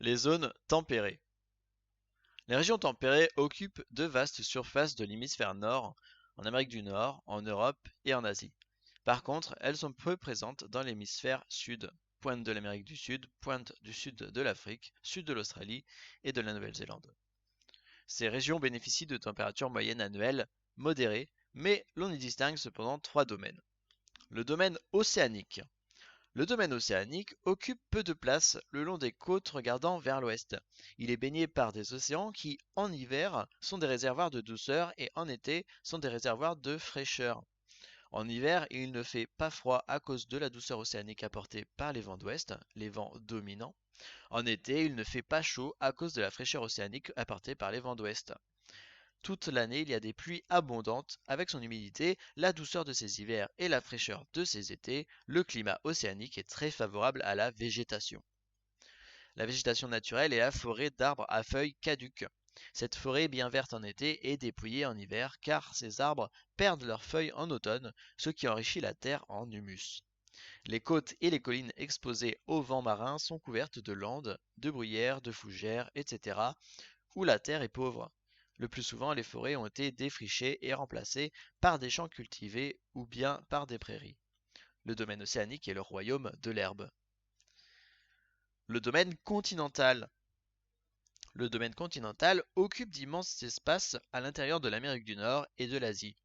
Les zones tempérées. Les régions tempérées occupent de vastes surfaces de l'hémisphère nord, en Amérique du Nord, en Europe et en Asie. Par contre, elles sont peu présentes dans l'hémisphère sud, pointe de l'Amérique du Sud, pointe du sud de l'Afrique, sud de l'Australie et de la Nouvelle-Zélande. Ces régions bénéficient de températures moyennes annuelles modérées, mais l'on y distingue cependant trois domaines. Le domaine océanique. Le domaine océanique occupe peu de place le long des côtes regardant vers l'ouest. Il est baigné par des océans qui, en hiver, sont des réservoirs de douceur et en été sont des réservoirs de fraîcheur. En hiver, il ne fait pas froid à cause de la douceur océanique apportée par les vents d'ouest, les vents dominants. En été, il ne fait pas chaud à cause de la fraîcheur océanique apportée par les vents d'ouest. Toute l'année, il y a des pluies abondantes. Avec son humidité, la douceur de ses hivers et la fraîcheur de ses étés, le climat océanique est très favorable à la végétation. La végétation naturelle est la forêt d'arbres à feuilles caduques. Cette forêt est bien verte en été et dépouillée en hiver car ces arbres perdent leurs feuilles en automne, ce qui enrichit la terre en humus. Les côtes et les collines exposées aux vents marins sont couvertes de landes, de bruyères, de fougères, etc., où la terre est pauvre. Le plus souvent, les forêts ont été défrichées et remplacées par des champs cultivés ou bien par des prairies. Le domaine océanique est le royaume de l'herbe. Le domaine continental. Le domaine continental occupe d'immenses espaces à l'intérieur de l'Amérique du Nord et de l'Asie.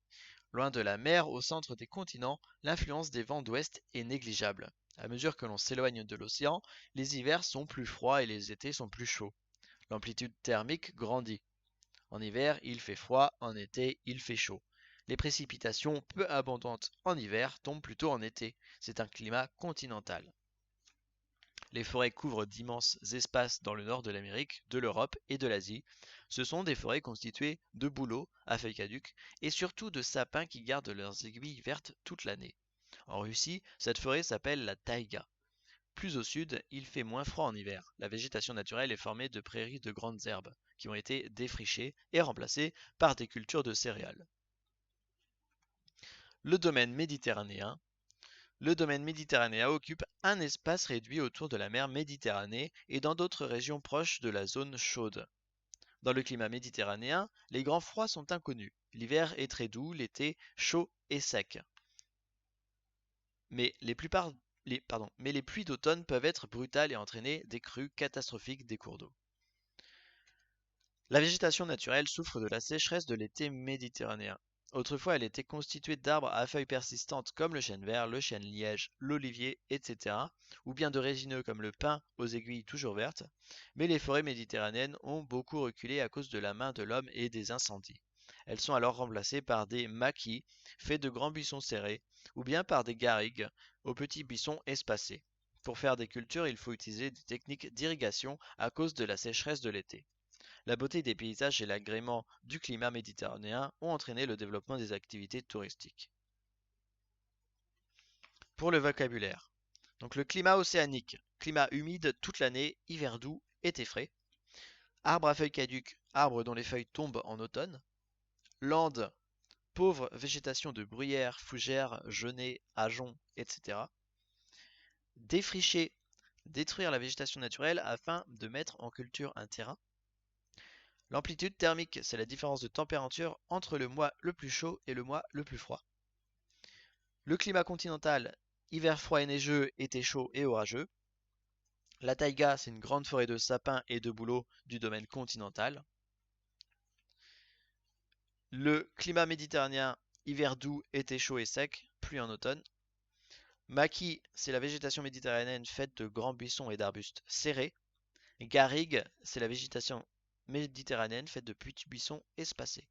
Loin de la mer, au centre des continents, l'influence des vents d'ouest est négligeable. À mesure que l'on s'éloigne de l'océan, les hivers sont plus froids et les étés sont plus chauds. L'amplitude thermique grandit. En hiver, il fait froid, en été, il fait chaud. Les précipitations peu abondantes en hiver tombent plutôt en été. C'est un climat continental. Les forêts couvrent d'immenses espaces dans le nord de l'Amérique, de l'Europe et de l'Asie. Ce sont des forêts constituées de bouleaux à feuilles caduques et surtout de sapins qui gardent leurs aiguilles vertes toute l'année. En Russie, cette forêt s'appelle la taïga. Plus au sud, il fait moins froid en hiver. La végétation naturelle est formée de prairies de grandes herbes, qui ont été défrichées et remplacées par des cultures de céréales. Le domaine méditerranéen. Le domaine méditerranéen occupe un espace réduit autour de la mer Méditerranée et dans d'autres régions proches de la zone chaude. Dans le climat méditerranéen, les grands froids sont inconnus. L'hiver est très doux, l'été chaud et sec. Mais les pluies d'automne peuvent être brutales et entraîner des crues catastrophiques des cours d'eau. La végétation naturelle souffre de la sécheresse de l'été méditerranéen. Autrefois, elle était constituée d'arbres à feuilles persistantes comme le chêne vert, le chêne liège, l'olivier, etc., ou bien de résineux comme le pin aux aiguilles toujours vertes, mais les forêts méditerranéennes ont beaucoup reculé à cause de la main de l'homme et des incendies. Elles sont alors remplacées par des maquis, faits de grands buissons serrés, ou bien par des garrigues, aux petits buissons espacés. Pour faire des cultures, il faut utiliser des techniques d'irrigation à cause de la sécheresse de l'été. La beauté des paysages et l'agrément du climat méditerranéen ont entraîné le développement des activités touristiques. Pour le vocabulaire. Donc le climat océanique, climat humide toute l'année, hiver doux, été frais. Arbre à feuilles caduques, arbre dont les feuilles tombent en automne. Landes, pauvre végétation de bruyères, fougères, genêts, ajoncs, etc. Défricher, détruire la végétation naturelle afin de mettre en culture un terrain. L'amplitude thermique, c'est la différence de température entre le mois le plus chaud et le mois le plus froid. Le climat continental, hiver froid et neigeux, été chaud et orageux. La taïga, c'est une grande forêt de sapins et de bouleaux du domaine continental. Le climat méditerranéen, hiver doux, été chaud et sec, pluie en automne. Maquis, c'est la végétation méditerranéenne faite de grands buissons et d'arbustes serrés. Garrigue, c'est la végétation méditerranéenne faite de petits buissons espacés.